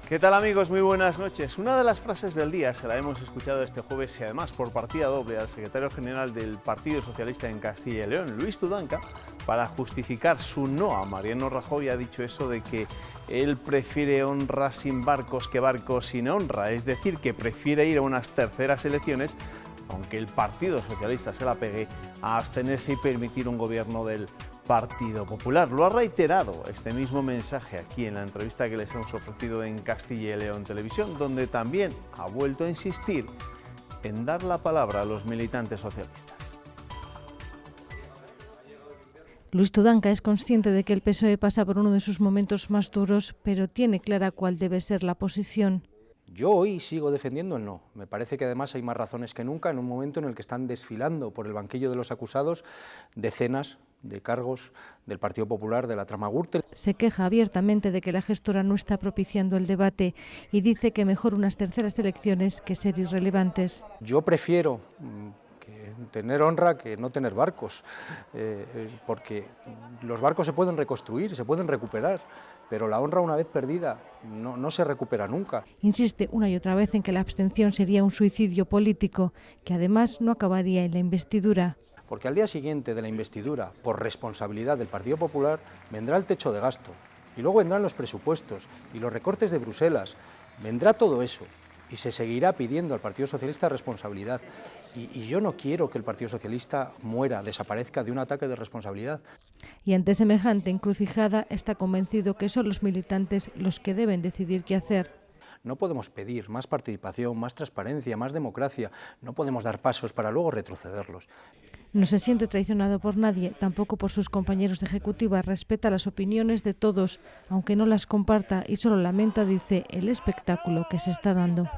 ¿Qué tal, amigos? Muy buenas noches. Una de las frases del día se la hemos escuchado este jueves y además por partida doble al secretario general del Partido Socialista en Castilla y León, Luis Tudanca, para justificar su no a Mariano Rajoy. Ha dicho eso de que él prefiere honra sin barcos que barcos sin honra, es decir, que prefiere ir a unas terceras elecciones, aunque el Partido Socialista se la pegue, a abstenerse y permitir un gobierno del Partido Popular. Lo ha reiterado este mismo mensaje aquí en la entrevista que les hemos ofrecido en Castilla y León Televisión, donde también ha vuelto a insistir en dar la palabra a los militantes socialistas. Luis Tudanca es consciente de que el PSOE pasa por uno de sus momentos más duros, pero tiene clara cuál debe ser la posición. Yo hoy sigo defendiendo el no. Me parece que además hay más razones que nunca en un momento en el que están desfilando por el banquillo de los acusados decenas de cargos del Partido Popular, de la trama Gürtel. Se queja abiertamente de que la gestora no está propiciando el debate y dice que mejor unas terceras elecciones que ser irrelevantes. Yo prefiero tener honra que no tener barcos, porque los barcos se pueden reconstruir, se pueden recuperar, pero la honra una vez perdida no se recupera nunca. Insiste una y otra vez en que la abstención sería un suicidio político, que además no acabaría en la investidura. Porque al día siguiente de la investidura, por responsabilidad del Partido Popular, vendrá el techo de gasto, y luego vendrán los presupuestos y los recortes de Bruselas, vendrá todo eso. Y se seguirá pidiendo al Partido Socialista responsabilidad. Y yo no quiero que el Partido Socialista muera, desaparezca de un ataque de responsabilidad. Y ante semejante encrucijada está convencido que son los militantes los que deben decidir qué hacer. No podemos pedir más participación, más transparencia, más democracia. No podemos dar pasos para luego retrocederlos. No se siente traicionado por nadie, tampoco por sus compañeros de ejecutiva. Respeta las opiniones de todos, aunque no las comparta, y solo lamenta, dice, el espectáculo que se está dando.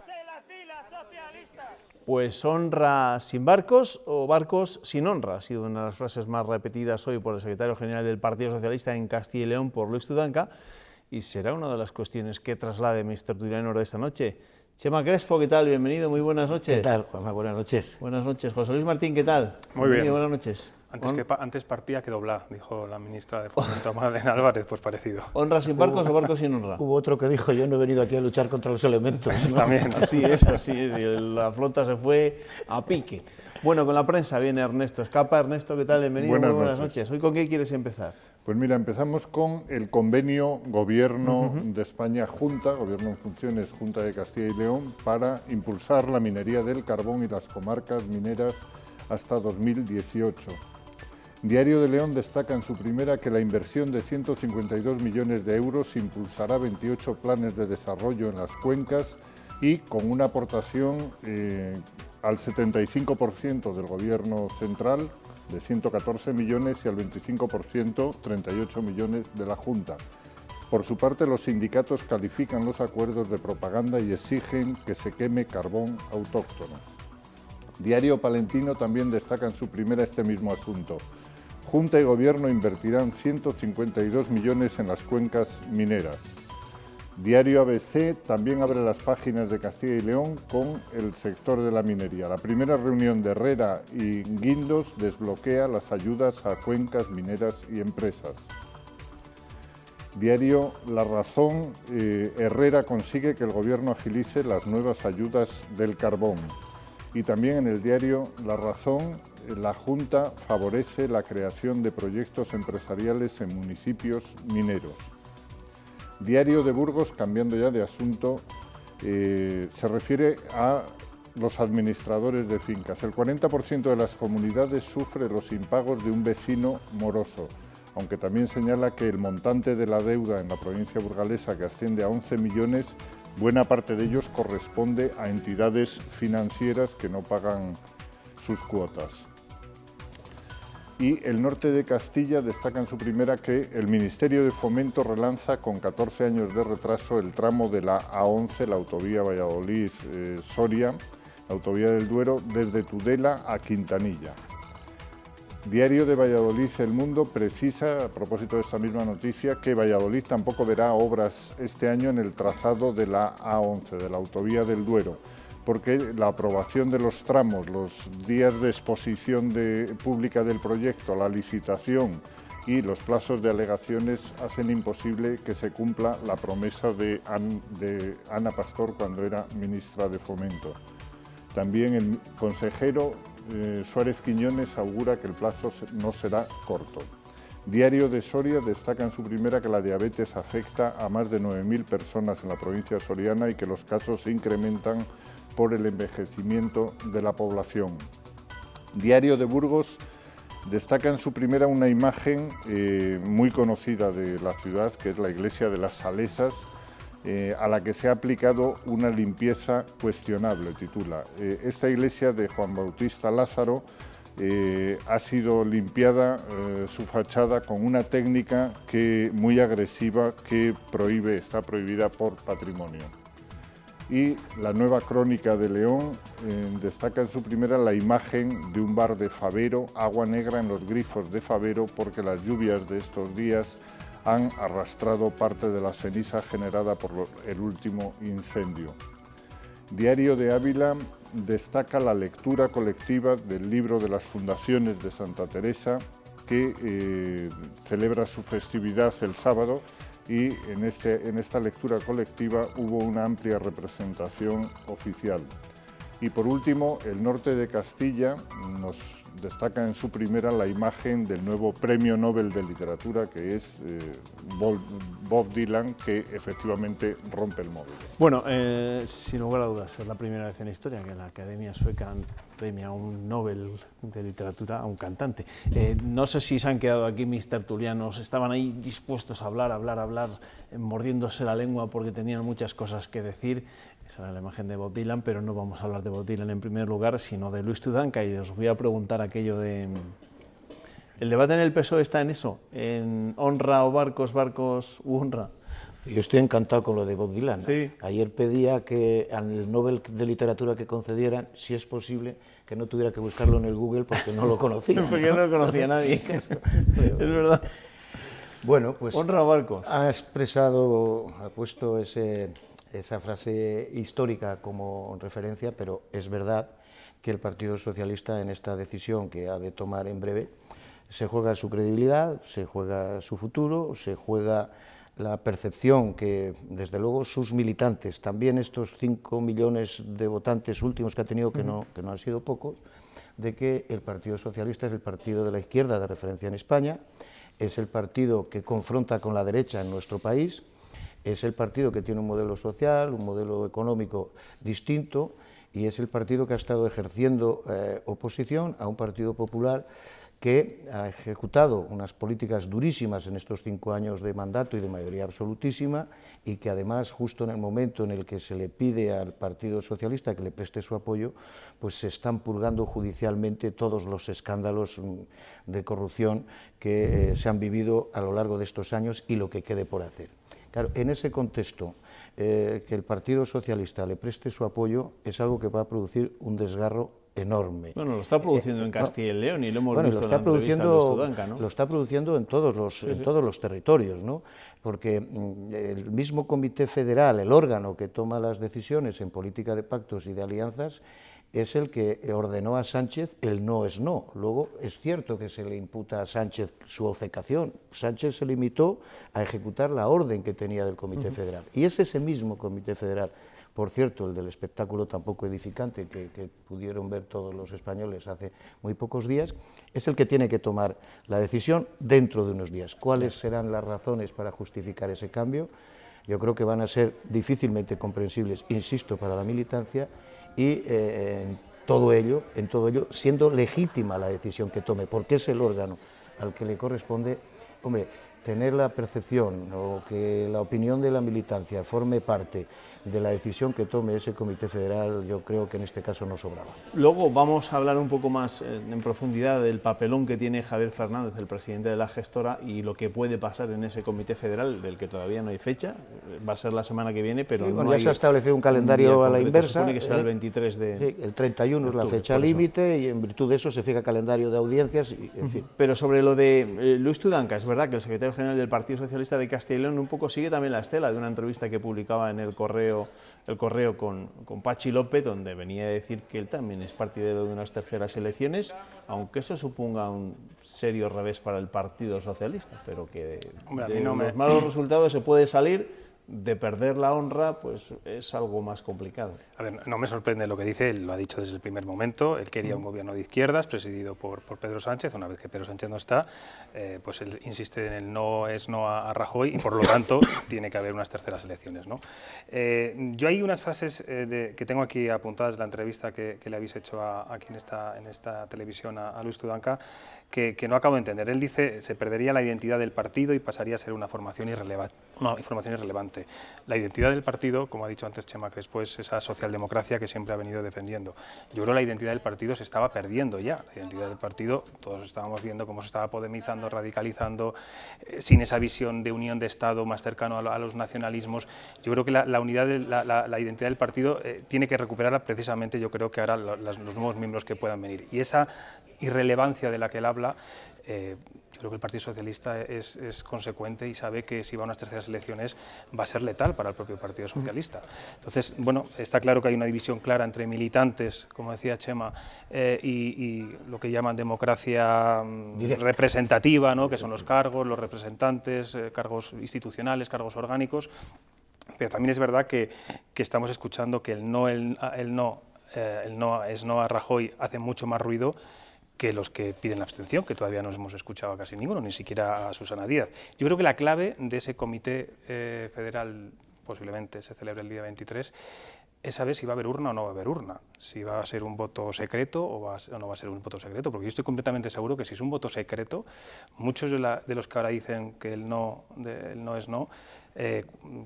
Pues honra sin barcos o barcos sin honra ha sido una de las frases más repetidas hoy por el secretario general del Partido Socialista en Castilla y León, por Luis Tudanca, y será una de las cuestiones que traslade Mr. Turiano de esta noche. Chema Crespo, ¿qué tal? Bienvenido, muy buenas noches. ¿Qué tal, Juanma? Buenas noches. Buenas noches. José Luis Martín, ¿qué tal? Muy bien. Buenas noches. Antes partía que doblar, dijo la ministra de Fomento, Madeleine Álvarez, pues parecido. ¿Honra sin barcos o barcos sin honra? Hubo otro que dijo, yo no he venido aquí a luchar contra los elementos. ¿No? También. Así es, y la flota se fue a pique. Bueno, con la prensa viene Ernesto Escapa. Ernesto, ¿qué tal? Bienvenido, buenas noches. ¿Hoy con qué quieres empezar? Pues mira, empezamos con el convenio Gobierno de España Junta, Gobierno en funciones Junta de Castilla y León, para impulsar la minería del carbón y las comarcas mineras hasta 2018. Diario de León destaca en su primera que la inversión de 152 millones de euros impulsará 28 planes de desarrollo en las cuencas y con una aportación al 75% del Gobierno central de 114 millones y al 25%, 38 millones de la Junta. Por su parte, los sindicatos califican los acuerdos de propaganda y exigen que se queme carbón autóctono. Diario Palentino también destaca en su primera este mismo asunto. Junta y Gobierno invertirán 152 millones en las cuencas mineras. Diario ABC también abre las páginas de Castilla y León con el sector de la minería. La primera reunión de Herrera y Guindos desbloquea las ayudas a cuencas mineras y empresas. Diario La Razón, Herrera consigue que el Gobierno agilice las nuevas ayudas del carbón. Y también en el diario La Razón, la Junta favorece la creación de proyectos empresariales en municipios mineros. Diario de Burgos, cambiando ya de asunto, se refiere a los administradores de fincas. El 40% de las comunidades sufre los impagos de un vecino moroso, aunque también señala que el montante de la deuda en la provincia burgalesa, que asciende a 11 millones, buena parte de ellos corresponde a entidades financieras que no pagan sus cuotas. Y el Norte de Castilla destaca en su primera que el Ministerio de Fomento relanza con 14 años de retraso el tramo de la A11, la autovía Valladolid-Soria, la autovía del Duero, desde Tudela a Quintanilla. Diario de Valladolid, El Mundo, precisa, a propósito de esta misma noticia, que Valladolid tampoco verá obras este año en el trazado de la A11, de la autovía del Duero, porque la aprobación de los tramos, los días de exposición pública del proyecto, la licitación y los plazos de alegaciones hacen imposible que se cumpla la promesa de Ana Pastor cuando era ministra de Fomento. También el consejero Suárez Quiñones augura que el plazo no será corto. Diario de Soria destaca en su primera que la diabetes afecta a más de 9.000 personas en la provincia soriana y que los casos se incrementan por el envejecimiento de la población. Diario de Burgos destaca en su primera una imagen muy conocida de la ciudad, que es la iglesia de las Salesas, a la que se ha aplicado una limpieza cuestionable, titula. Esta iglesia de Juan Bautista Lázaro ha sido limpiada su fachada con una técnica muy agresiva que está prohibida por patrimonio. Y la Nueva Crónica de León destaca en su primera la imagen de un bar de Favero, agua negra en los grifos de Favero, porque las lluvias de estos días han arrastrado parte de la ceniza generada por el último incendio. Diario de Ávila destaca la lectura colectiva del libro de las fundaciones de Santa Teresa, que celebra su festividad el sábado, y en esta lectura colectiva hubo una amplia representación oficial. Y por último, el Norte de Castilla nos destaca en su primera la imagen del nuevo Premio Nobel de Literatura, que es Bob Dylan, que efectivamente rompe el módulo. Bueno, sin lugar a dudas, es la primera vez en la historia que la Academia Sueca premia a un Nobel de Literatura a un cantante. No sé si se han quedado aquí mis tertulianos, estaban ahí dispuestos a hablar, mordiéndose la lengua porque tenían muchas cosas que decir. Esa era la imagen de Bob Dylan, pero no vamos a hablar de Bob Dylan en primer lugar, sino de Luis Tudanca, y os voy a preguntar aquello de... ¿El debate en el PSOE está en eso? ¿En honra o barcos, barcos u honra? Yo estoy encantado con lo de Bob Dylan. Sí. Ayer pedía que al Nobel de Literatura que concedieran, si es posible, que no tuviera que buscarlo en el Google porque no lo conocía. Porque no lo conocía nadie. Es verdad. Bueno, pues... ¿Honra o barcos? Ha puesto esa frase histórica como referencia, pero es verdad que el Partido Socialista en esta decisión que ha de tomar en breve se juega su credibilidad, se juega su futuro, se juega la percepción que, desde luego, sus militantes, también estos 5 millones de votantes últimos que ha tenido, que no han sido pocos, de que el Partido Socialista es el partido de la izquierda de referencia en España, es el partido que confronta con la derecha en nuestro país, es el partido que tiene un modelo social, un modelo económico distinto, y es el partido que ha estado ejerciendo oposición a un Partido Popular que ha ejecutado unas políticas durísimas en estos 5 años de mandato y de mayoría absolutísima, y que además, justo en el momento en el que se le pide al Partido Socialista que le preste su apoyo, pues se están purgando judicialmente todos los escándalos de corrupción que se han vivido a lo largo de estos años y lo que quede por hacer. Claro, en ese contexto, que el Partido Socialista le preste su apoyo es algo que va a producir un desgarro enorme. Bueno, lo está produciendo en Castilla y León y lo hemos visto en la entrevista de Tudanca, ¿no? Lo está produciendo en todos los territorios, ¿no? Porque el mismo Comité Federal, el órgano que toma las decisiones en política de pactos y de alianzas, es el que ordenó a Sánchez el no es no. Luego es cierto que se le imputa a Sánchez su obcecación. Sánchez se limitó a ejecutar la orden que tenía del Comité Federal. Y es ese mismo Comité Federal, por cierto, el del espectáculo tan poco edificante que pudieron ver todos los españoles hace muy pocos días, es el que tiene que tomar la decisión dentro de unos días. ¿Cuáles serán las razones para justificar ese cambio? Yo creo que van a ser difícilmente comprensibles, insisto, para la militancia, y en todo ello, siendo legítima la decisión que tome, porque es el órgano al que le corresponde, hombre, tener la percepción o que la opinión de la militancia forme parte de la decisión que tome ese Comité Federal, yo creo que en este caso no sobraba. Luego vamos a hablar un poco más en profundidad del papelón que tiene Javier Fernández, el presidente de la gestora, y lo que puede pasar en ese Comité Federal, del que todavía no hay fecha. Va a ser la semana que viene, pero ya se ha establecido un calendario a la inversa. Se supone que será el 23 de sí, el 31 es la fecha límite, y en virtud de eso se fija calendario de audiencias, y, en fin. Pero sobre lo de Luis Tudanca, es verdad que el secretario general del Partido Socialista de Castilla y León un poco sigue también la estela de una entrevista que publicaba en El Correo correo con Pachi López, donde venía a decir que él también es partidario de unas terceras elecciones, aunque eso suponga un serio revés para el Partido Socialista, pero que de los malos resultados se puede salir. De perder la honra, pues es algo más complicado. A ver, no me sorprende lo que dice, él lo ha dicho desde el primer momento, él quería un gobierno de izquierdas presidido por Pedro Sánchez. Una vez que Pedro Sánchez no está, pues él insiste en el no es no a Rajoy, y por lo tanto tiene que haber unas terceras elecciones, ¿no? Yo hay unas frases que tengo aquí apuntadas de la entrevista que le habéis hecho aquí en esta televisión a Luis Tudanca, que no acabo de entender. Él dice, se perdería la identidad del partido y pasaría a ser una formación irrelevante. La identidad del partido, como ha dicho antes Chema Crespo, es esa socialdemocracia que siempre ha venido defendiendo. Yo creo que la identidad del partido se estaba perdiendo ya. La identidad del partido, todos estábamos viendo cómo se estaba podemizando, radicalizando, sin esa visión de unión de Estado más cercano a los nacionalismos. Yo creo que la identidad del partido tiene que recuperarla precisamente, yo creo que ahora los nuevos miembros que puedan venir. Y esa irrelevancia de la que él habla, yo creo que el Partido Socialista es consecuente y sabe que si va a unas terceras elecciones va a ser letal para el propio Partido Socialista. Entonces, bueno, está claro que hay una división clara entre militantes, como decía Chema, y lo que llaman democracia representativa, ¿no? Que son los cargos, los representantes, cargos institucionales, cargos orgánicos. Pero también es verdad que estamos escuchando que el no es no a Rajoy hace mucho más ruido que los que piden la abstención, que todavía no hemos escuchado a casi ninguno, ni siquiera a Susana Díaz. Yo creo que la clave de ese comité federal, posiblemente se celebre el día 23, es saber si va a haber urna o no va a haber urna, si va a ser un voto secreto o no va a ser un voto secreto, porque yo estoy completamente seguro que si es un voto secreto, muchos de los que ahora dicen que el no es no,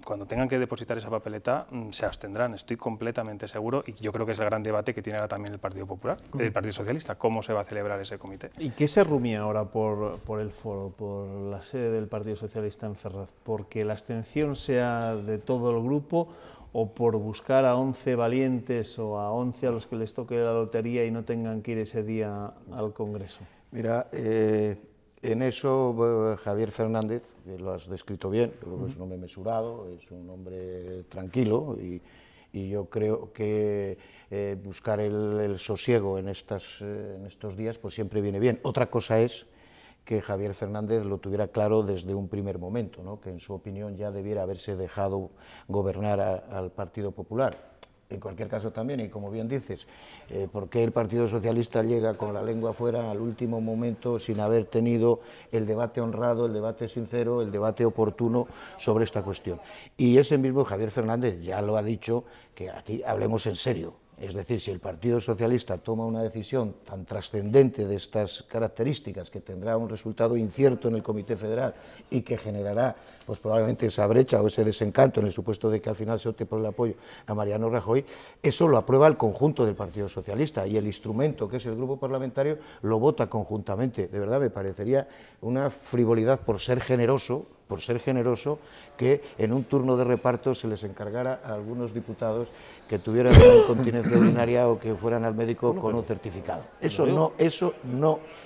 cuando tengan que depositar esa papeleta se abstendrán, estoy completamente seguro, y yo creo que es el gran debate que tiene ahora también el Partido Popular, el Partido Socialista, cómo se va a celebrar ese comité. ¿Y qué se rumía ahora por el foro, por la sede del Partido Socialista en Ferraz? ¿Porque la abstención sea de todo el grupo o por buscar a 11 valientes o a 11 a los que les toque la lotería y no tengan que ir ese día al Congreso? Mira, en eso Javier Fernández, lo has descrito bien, creo que es un hombre mesurado, es un hombre tranquilo y yo creo que buscar el sosiego en estos días pues siempre viene bien. Otra cosa es que Javier Fernández lo tuviera claro desde un primer momento, ¿no? Que en su opinión ya debiera haberse dejado gobernar al Partido Popular. En cualquier caso también, y como bien dices, ¿por qué el Partido Socialista llega con la lengua afuera al último momento sin haber tenido el debate honrado, el debate sincero, el debate oportuno sobre esta cuestión? Y ese mismo Javier Fernández ya lo ha dicho, que aquí hablemos en serio. Es decir, si el Partido Socialista toma una decisión tan trascendente de estas características, que tendrá un resultado incierto en el Comité Federal y que generará pues probablemente esa brecha o ese desencanto en el supuesto de que al final se opte por el apoyo a Mariano Rajoy, eso lo aprueba el conjunto del Partido Socialista y el instrumento, que es el grupo parlamentario, lo vota conjuntamente. De verdad me parecería una frivolidad por ser generoso, que en un turno de reparto se les encargara a algunos diputados que tuvieran una incontinencia urinaria o que fueran al médico con un certificado. Eso no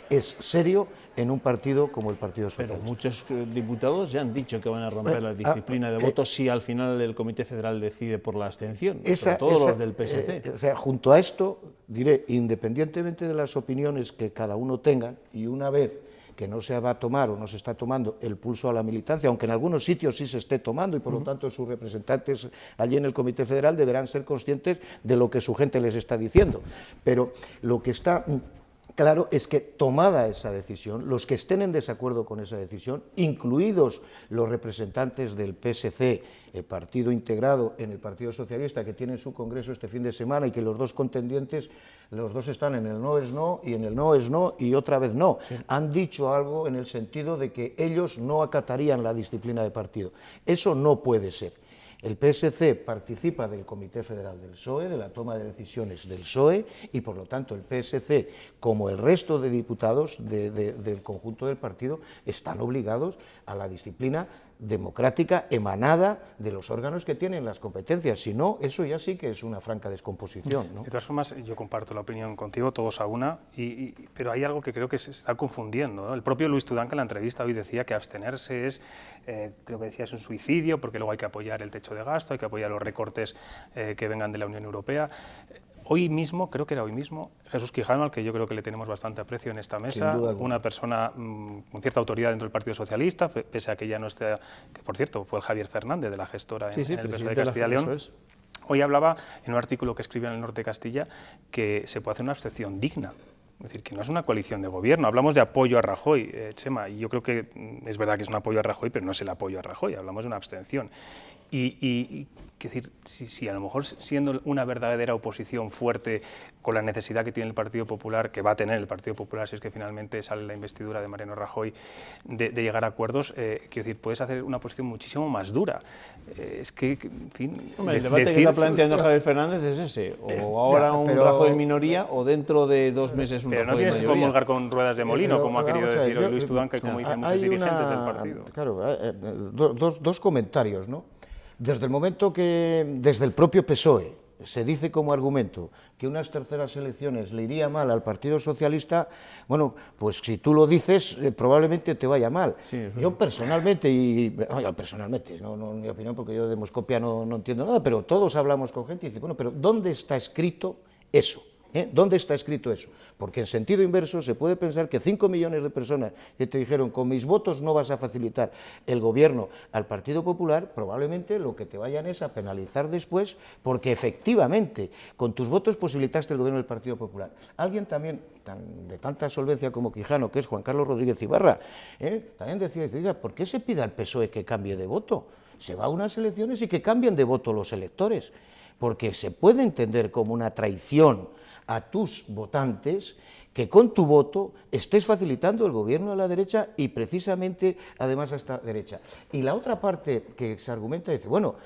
es serio en un partido como el Partido Socialista. Pero muchos diputados ya han dicho que van a romper la disciplina de voto si al final el Comité Federal decide por la abstención, sobre todo los del PSC. O sea, junto a esto, diré, independientemente de las opiniones que cada uno tenga, y una vez que no se va a tomar o no se está tomando el pulso a la militancia, aunque en algunos sitios sí se esté tomando y por lo tanto sus representantes allí en el Comité Federal deberán ser conscientes de lo que su gente les está diciendo. Pero lo que está claro es que tomada esa decisión, los que estén en desacuerdo con esa decisión, incluidos los representantes del PSC, el partido integrado en el Partido Socialista, que tiene su congreso este fin de semana y que los dos contendientes, los dos están en el no es no y en el no es no y otra vez no. Sí. Han dicho algo en el sentido de que ellos no acatarían la disciplina de partido. Eso no puede ser. El PSC participa del Comité Federal del PSOE, de la toma de decisiones del PSOE, y por lo tanto el PSC, como el resto de diputados del conjunto del partido, están obligados a la disciplina democrática emanada de los órganos que tienen las competencias. Si no, eso ya sí que es una franca descomposición, ¿no? De todas formas, yo comparto la opinión contigo, todos a una, pero hay algo que creo que se está confundiendo, ¿no? El propio Luis Tudanca en la entrevista hoy decía que abstenerse es, creo que decía, es un suicidio, porque luego hay que apoyar el techo de gasto, hay que apoyar los recortes que vengan de la Unión Europea. Hoy mismo, creo que era hoy mismo, Jesús Quijano, al que yo creo que le tenemos bastante aprecio en esta mesa, una persona con cierta autoridad dentro del Partido Socialista, pese a que ya no esté, que por cierto fue el Javier Fernández de la gestora en el PSOE de Castilla y León. Hoy hablaba en un artículo que escribía en el Norte de Castilla que se puede hacer una abstención digna. Es decir, que no es una coalición de gobierno. Hablamos de apoyo a Rajoy, Chema, y yo creo que es verdad que es un apoyo a Rajoy, pero no es el apoyo a Rajoy, hablamos de una abstención. Es decir, si a lo mejor siendo una verdadera oposición fuerte con la necesidad que tiene el Partido Popular, que va a tener el Partido Popular si es que finalmente sale la investidura de Mariano Rajoy, de llegar a acuerdos, quiero decir, puedes hacer una posición muchísimo más dura. Es que, en fin... Hombre, el debate que está planteando Javier Fernández es ese, o ahora un Rajoy en minoría, o dentro de 2 meses un Rajoy en mayoría. Pero no tienes que comulgar con ruedas de molino, como ha querido decir hoy Luis Tudanca y como dicen muchos dirigentes del partido. Claro, dos comentarios, ¿no? Desde el momento que, desde el propio PSOE, se dice como argumento que unas terceras elecciones le iría mal al Partido Socialista, bueno, pues si tú lo dices, probablemente te vaya mal. Sí, yo personalmente, no en mi opinión, porque yo de Demoscopia no entiendo nada, pero todos hablamos con gente y dicen, bueno, pero ¿dónde está escrito eso? ¿Dónde está escrito eso? Porque en sentido inverso se puede pensar que 5 millones de personas que te dijeron con mis votos no vas a facilitar el gobierno al Partido Popular, probablemente lo que te vayan es a penalizar después, porque efectivamente con tus votos posibilitaste el gobierno del Partido Popular. Alguien también de tanta solvencia como Quijano, que es Juan Carlos Rodríguez Ibarra, también decía, ¿por qué se pide al PSOE que cambie de voto? Se va a unas elecciones y que cambien de voto los electores, porque se puede entender como una traición a tus votantes que con tu voto estés facilitando el gobierno a la derecha y precisamente además a esta derecha. Y la otra parte que se argumenta dice, bueno,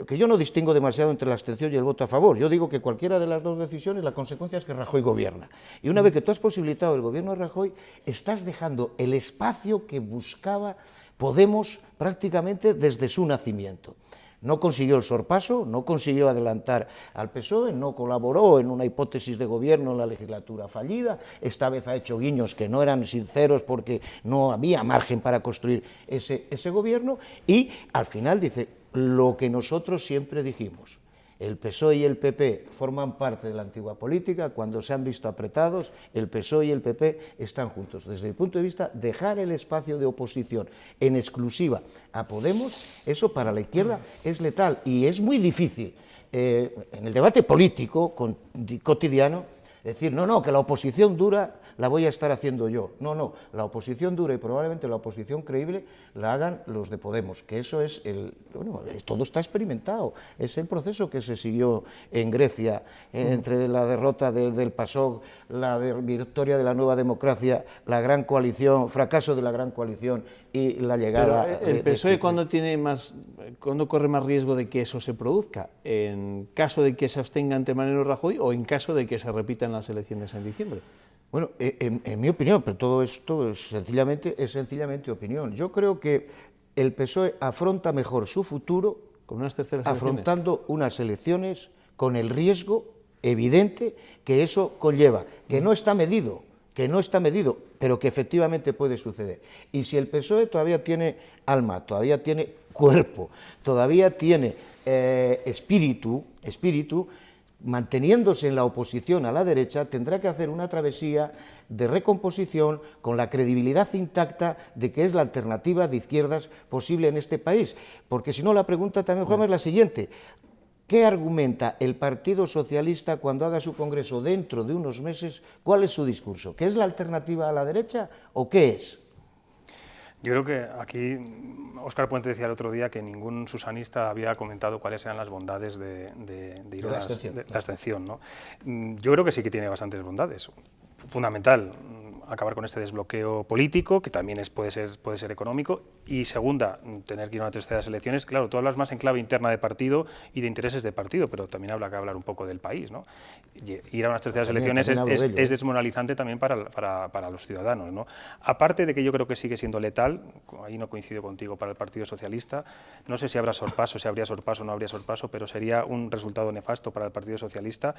que yo no distingo demasiado entre la abstención y el voto a favor, yo digo que cualquiera de las dos decisiones, la consecuencia es que Rajoy gobierna. Y una vez que tú has posibilitado el gobierno de Rajoy, estás dejando el espacio que buscaba Podemos prácticamente desde su nacimiento. No consiguió el sorpaso, no consiguió adelantar al PSOE, no colaboró en una hipótesis de gobierno en la legislatura fallida, esta vez ha hecho guiños que no eran sinceros porque no había margen para construir ese gobierno y al final dice lo que nosotros siempre dijimos. El PSOE y el PP forman parte de la antigua política, cuando se han visto apretados, el PSOE y el PP están juntos. Desde mi punto de vista, dejar el espacio de oposición en exclusiva a Podemos, eso para la izquierda es letal y es muy difícil en el debate político cotidiano decir, no, que la oposición dura la voy a estar haciendo yo. No, la oposición dura y probablemente la oposición creíble la hagan los de Podemos, que eso es todo está experimentado, es el proceso que se siguió en Grecia, entre la derrota del PASOK, la victoria de la Nueva Democracia, la gran coalición, fracaso de la gran coalición y la llegada... Pero el PSOE, ¿cuándo corre más riesgo de que eso se produzca? ¿En caso de que se abstenga ante Mariano Rajoy o en caso de que se repitan las elecciones en diciembre? Bueno, en mi opinión, pero todo esto es sencillamente opinión. Yo creo que el PSOE afronta mejor su futuro con unas terceras afrontando unas elecciones con el riesgo evidente que eso conlleva, que no está medido, pero que efectivamente puede suceder. Y si el PSOE todavía tiene alma, todavía tiene cuerpo, todavía tiene espíritu, manteniéndose en la oposición a la derecha, tendrá que hacer una travesía de recomposición con la credibilidad intacta de que es la alternativa de izquierdas posible en este país. Porque si no, la pregunta también, Juanma, es la siguiente. ¿Qué argumenta el Partido Socialista cuando haga su congreso dentro de unos meses? ¿Cuál es su discurso? ¿Qué es la alternativa a la derecha o qué es? Yo creo que aquí Óscar Puente decía el otro día que ningún susanista había comentado cuáles eran las bondades de ir a la abstención, ¿no? Yo creo que sí que tiene bastantes bondades. Fundamental, acabar con este desbloqueo político, que también puede ser económico, y segunda, tener que ir a unas terceras elecciones. Claro, tú hablas más en clave interna de partido y de intereses de partido, pero también habrá que hablar un poco del país, ¿no? Ir a unas terceras elecciones es desmoralizante también para los ciudadanos, ¿no? Aparte de que yo creo que sigue siendo letal, ahí no coincido contigo, para el Partido Socialista, no sé si habrá sorpaso, si habría sorpaso o no habría sorpaso, pero sería un resultado nefasto para el Partido Socialista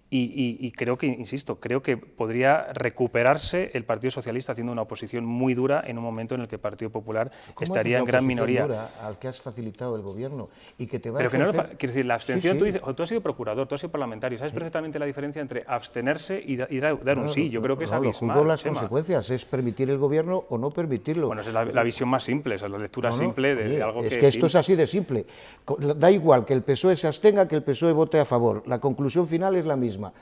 y creo que, insisto, creo que podría recuperarse el Partido Socialista haciendo una oposición muy dura en un momento en el que el Partido Popular estaría en gran minoría. Dura al que has facilitado el gobierno y que te va pero a que no ejercer... quiero decir, la abstención, Sí, sí. tú has sido procurador, tú has sido parlamentario, sabes perfectamente la diferencia entre abstenerse y dar un sí. Yo creo que es abismal. Juzgo las consecuencias, es permitir el gobierno o no permitirlo. Bueno, esa es la visión más simple, esa es la lectura simple de algo que... Es que esto es así de simple. Da igual que el PSOE se abstenga, que el PSOE vote a favor. La conclusión final es la misma.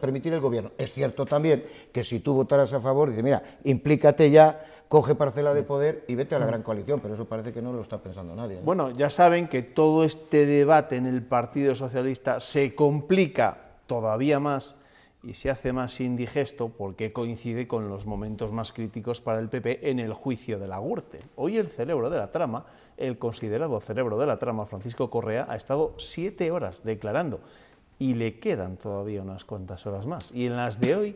Permitir el gobierno. Es cierto también que si tú votaras a favor, dice, mira, implícate ya, coge parcela de poder y vete a la gran coalición, pero eso parece que no lo está pensando nadie, ¿no? Bueno, ya saben que todo este debate en el Partido Socialista se complica todavía más y se hace más indigesto porque coincide con los momentos más críticos para el PP en el juicio de la Gürtel. Hoy el cerebro de la trama, el considerado cerebro de la trama, Francisco Correa, ha estado 7 horas declarando y le quedan todavía unas cuantas horas más. Y en las de hoy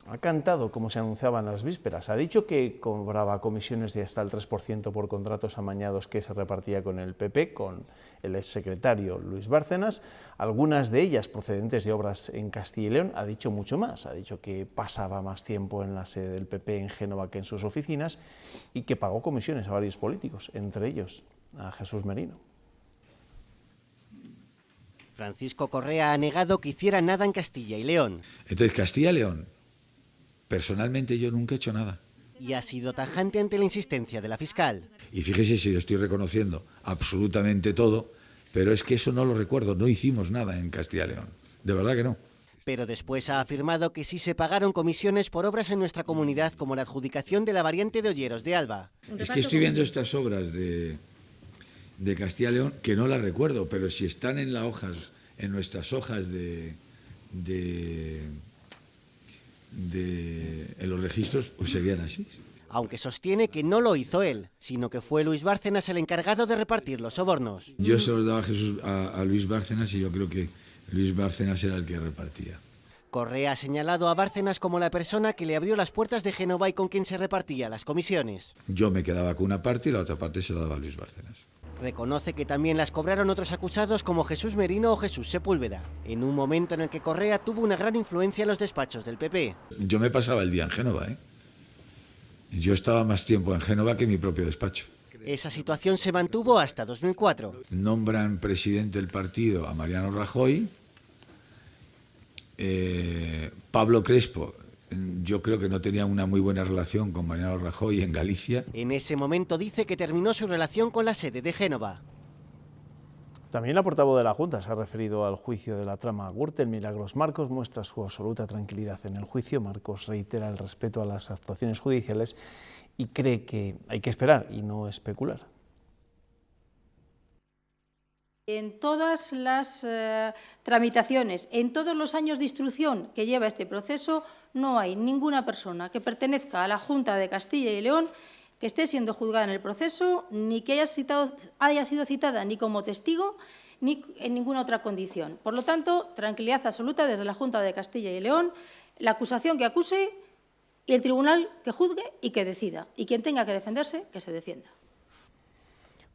ha cantado, como se anunciaba en las vísperas, ha dicho que cobraba comisiones de hasta el 3% por contratos amañados que se repartía con el PP, con el exsecretario Luis Bárcenas, algunas de ellas procedentes de obras en Castilla y León. Ha dicho mucho más, ha dicho que pasaba más tiempo en la sede del PP en Génova que en sus oficinas y que pagó comisiones a varios políticos, entre ellos a Jesús Merino. Francisco Correa ha negado que hiciera nada en Castilla y León. Entonces, Castilla y León, personalmente yo nunca he hecho nada. Y ha sido tajante ante la insistencia de la fiscal. Y fíjese si lo estoy reconociendo absolutamente todo, pero es que eso no lo recuerdo, no hicimos nada en Castilla y León, de verdad que no. Pero después ha afirmado que sí se pagaron comisiones por obras en nuestra comunidad, como la adjudicación de la variante de Olleros de Alba. Es que estoy viendo estas obras de Castilla y León, que no las recuerdo, pero si están en nuestras hojas en los registros, pues serían así. Aunque sostiene que no lo hizo él, sino que fue Luis Bárcenas el encargado de repartir los sobornos. Yo se los daba a Luis Bárcenas y yo creo que Luis Bárcenas era el que repartía. Correa ha señalado a Bárcenas como la persona que le abrió las puertas de Génova y con quien se repartía las comisiones. Yo me quedaba con una parte y la otra parte se la daba a Luis Bárcenas. Reconoce que también las cobraron otros acusados como Jesús Merino o Jesús Sepúlveda, en un momento en el que Correa tuvo una gran influencia en los despachos del PP. Yo me pasaba el día en Génova, ¿eh? Yo estaba más tiempo en Génova que en mi propio despacho. Esa situación se mantuvo hasta 2004. Nombran presidente del partido a Mariano Rajoy. Pablo Crespo, yo creo que no tenía una muy buena relación con Mariano Rajoy en Galicia. En ese momento dice que terminó su relación con la sede de Génova. También la portavoz de la Junta se ha referido al juicio de la trama Gürtel. Milagros Marcos muestra su absoluta tranquilidad en el juicio. Marcos reitera el respeto a las actuaciones judiciales y cree que hay que esperar y no especular. En todas las tramitaciones, en todos los años de instrucción que lleva este proceso, no hay ninguna persona que pertenezca a la Junta de Castilla y León que esté siendo juzgada en el proceso, ni que haya sido citada ni como testigo, ni en ninguna otra condición. Por lo tanto, tranquilidad absoluta desde la Junta de Castilla y León, la acusación que acuse y el tribunal que juzgue y que decida. Y quien tenga que defenderse, que se defienda.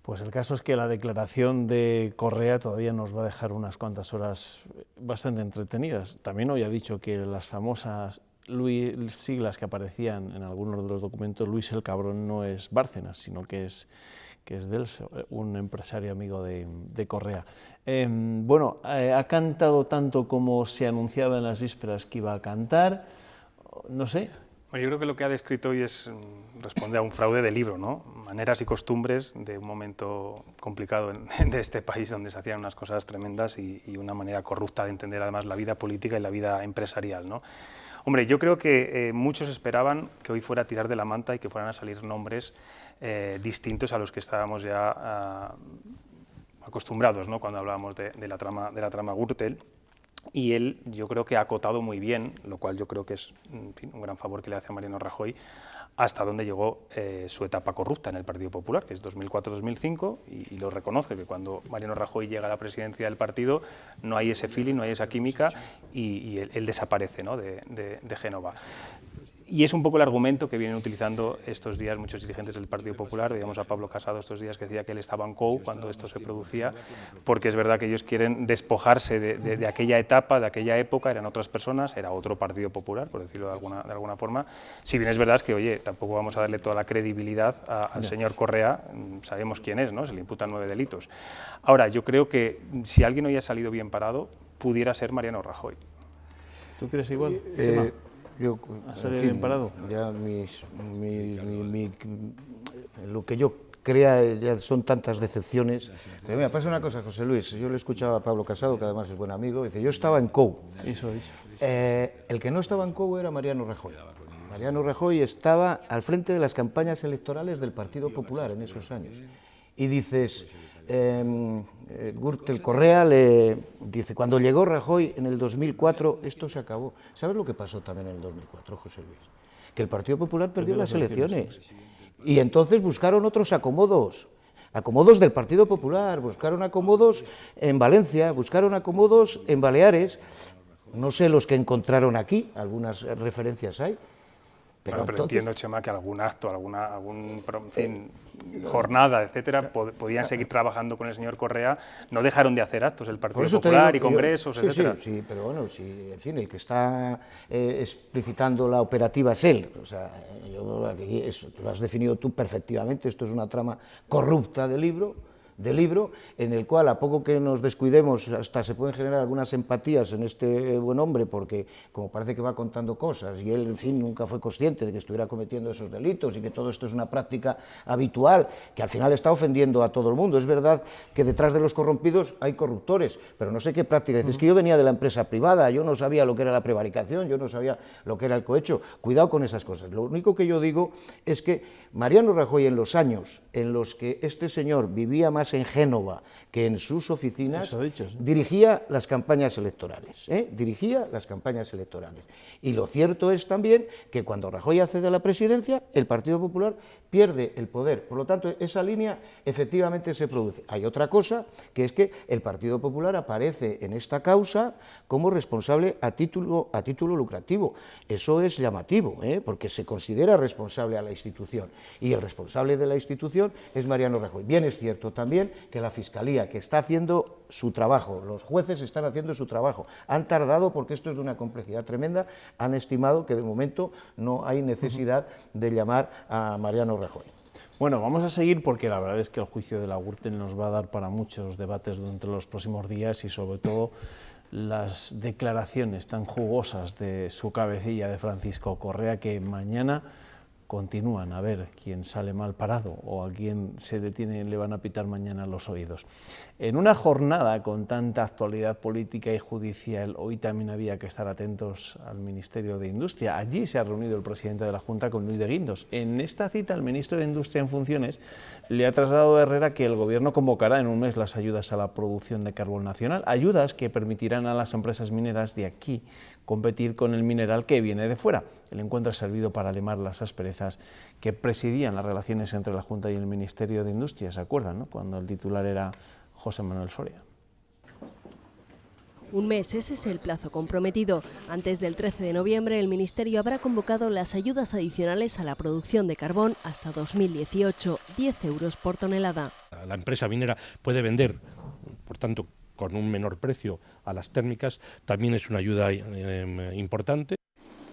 Pues el caso es que la declaración de Correa todavía nos va a dejar unas cuantas horas bastante entretenidas. También hoy ha dicho que las famosas siglas que aparecían en algunos de los documentos, Luis el Cabrón, no es Bárcenas, sino que es Delso, un empresario amigo de Correa. Ha cantado tanto como se anunciaba en las vísperas que iba a cantar, no sé. Bueno, yo creo que lo que ha descrito hoy responde a un fraude de libro, ¿no? Maneras y costumbres de un momento complicado de este país donde se hacían unas cosas tremendas y una manera corrupta de entender además la vida política y la vida empresarial, ¿no? Hombre, yo creo que muchos esperaban que hoy fuera a tirar de la manta y que fueran a salir nombres distintos a los que estábamos ya acostumbrados, ¿no? Cuando hablábamos de la trama Gürtel. y él yo creo que ha acotado muy bien, lo cual yo creo que es en fin, un gran favor que le hace a Mariano Rajoy, hasta dónde llegó su etapa corrupta en el Partido Popular, que es 2004-2005, y lo reconozco, que cuando Mariano Rajoy llega a la presidencia del partido no hay ese feeling, no hay esa química, y él desaparece, ¿no?, de Génova. Y es un poco el argumento que vienen utilizando estos días muchos dirigentes del Partido Popular. Veíamos a Pablo Casado estos días que decía que él estaba en COU cuando esto se producía, porque es verdad que ellos quieren despojarse de aquella etapa, de aquella época, eran otras personas, era otro Partido Popular, por decirlo de alguna forma. Si bien es verdad que, oye, tampoco vamos a darle toda la credibilidad al señor Correa, sabemos quién es, ¿no?, se le imputan 9 delitos. Ahora, yo creo que si alguien hoy ha salido bien parado, pudiera ser Mariano Rajoy. ¿Tú crees igual? Yo, ¿Ha salido bien parado? Ya lo que yo crea ya son tantas decepciones. Pero mira, pasa una cosa, José Luis, yo le escuchaba a Pablo Casado, que además es buen amigo, dice, yo estaba en COU. Eso. El que no estaba en COU era Mariano Rajoy. Mariano Rajoy estaba al frente de las campañas electorales del Partido Popular en esos años. Y dices, Gürtel Correa le dice, cuando llegó Rajoy en el 2004, esto se acabó. ¿Sabes lo que pasó también en el 2004, José Luis? Que el Partido Popular perdió las elecciones. Y entonces buscaron otros acomodos del Partido Popular, buscaron acomodos en Valencia, buscaron acomodos en Baleares. No sé los que encontraron aquí, algunas referencias hay. Pero entiendo, Chema, que algún acto, jornada, etcétera, podían seguir trabajando con el señor Correa, no dejaron de hacer actos el Partido Popular y congresos, etcétera. Sí, pero bueno, en fin, el que está explicitando la operativa es él. O sea, lo has definido tú perfectamente, esto es una trama corrupta de libro, en el cual a poco que nos descuidemos hasta se pueden generar algunas empatías en este buen hombre, porque como parece que va contando cosas y él, en fin, nunca fue consciente de que estuviera cometiendo esos delitos y que todo esto es una práctica habitual, que al final está ofendiendo a todo el mundo. Es verdad que detrás de los corrompidos hay corruptores, pero no sé qué práctica. Dices que yo venía de la empresa privada, yo no sabía lo que era la prevaricación, yo no sabía lo que era el cohecho. Cuidado con esas cosas. Lo único que yo digo es que Mariano Rajoy, en los años en los que este señor vivía más en Génova que en sus oficinas, dirigía las campañas electorales, Y lo cierto es también que cuando Rajoy accede a la presidencia, el Partido Popular pierde el poder. Por lo tanto, esa línea efectivamente se produce. Hay otra cosa, que es que el Partido Popular aparece en esta causa como responsable a título lucrativo. Eso es llamativo, porque se considera responsable a la institución, y el responsable de la institución es Mariano Rajoy. Bien es cierto también que la Fiscalía, que está haciendo su trabajo, los jueces están haciendo su trabajo, han tardado porque esto es de una complejidad tremenda, han estimado que de momento no hay necesidad de llamar a Mariano Rajoy. Bueno, vamos a seguir porque la verdad es que el juicio de la Gürtel nos va a dar para muchos debates durante los próximos días, y sobre todo las declaraciones tan jugosas de su cabecilla, de Francisco Correa, que mañana continúan a ver quién sale mal parado o a quién se detiene, le van a pitar mañana los oídos. En una jornada con tanta actualidad política y judicial, hoy también había que estar atentos al Ministerio de Industria. Allí se ha reunido el presidente de la Junta con Luis de Guindos. En esta cita, el ministro de Industria en funciones le ha trasladado a Herrera que el Gobierno convocará en un mes las ayudas a la producción de carbón nacional, ayudas que permitirán a las empresas mineras de aquí competir con el mineral que viene de fuera. El encuentro ha servido para limar las asperezas que presidían las relaciones entre la Junta y el Ministerio de Industria, ¿se acuerdan, no?, cuando el titular era José Manuel Soria. Un mes, ese es el plazo comprometido. Antes del 13 de noviembre, el Ministerio habrá convocado las ayudas adicionales a la producción de carbón hasta 2018, 10 euros por tonelada. La empresa minera puede vender, por tanto, con un menor precio a las térmicas, también es una ayuda importante.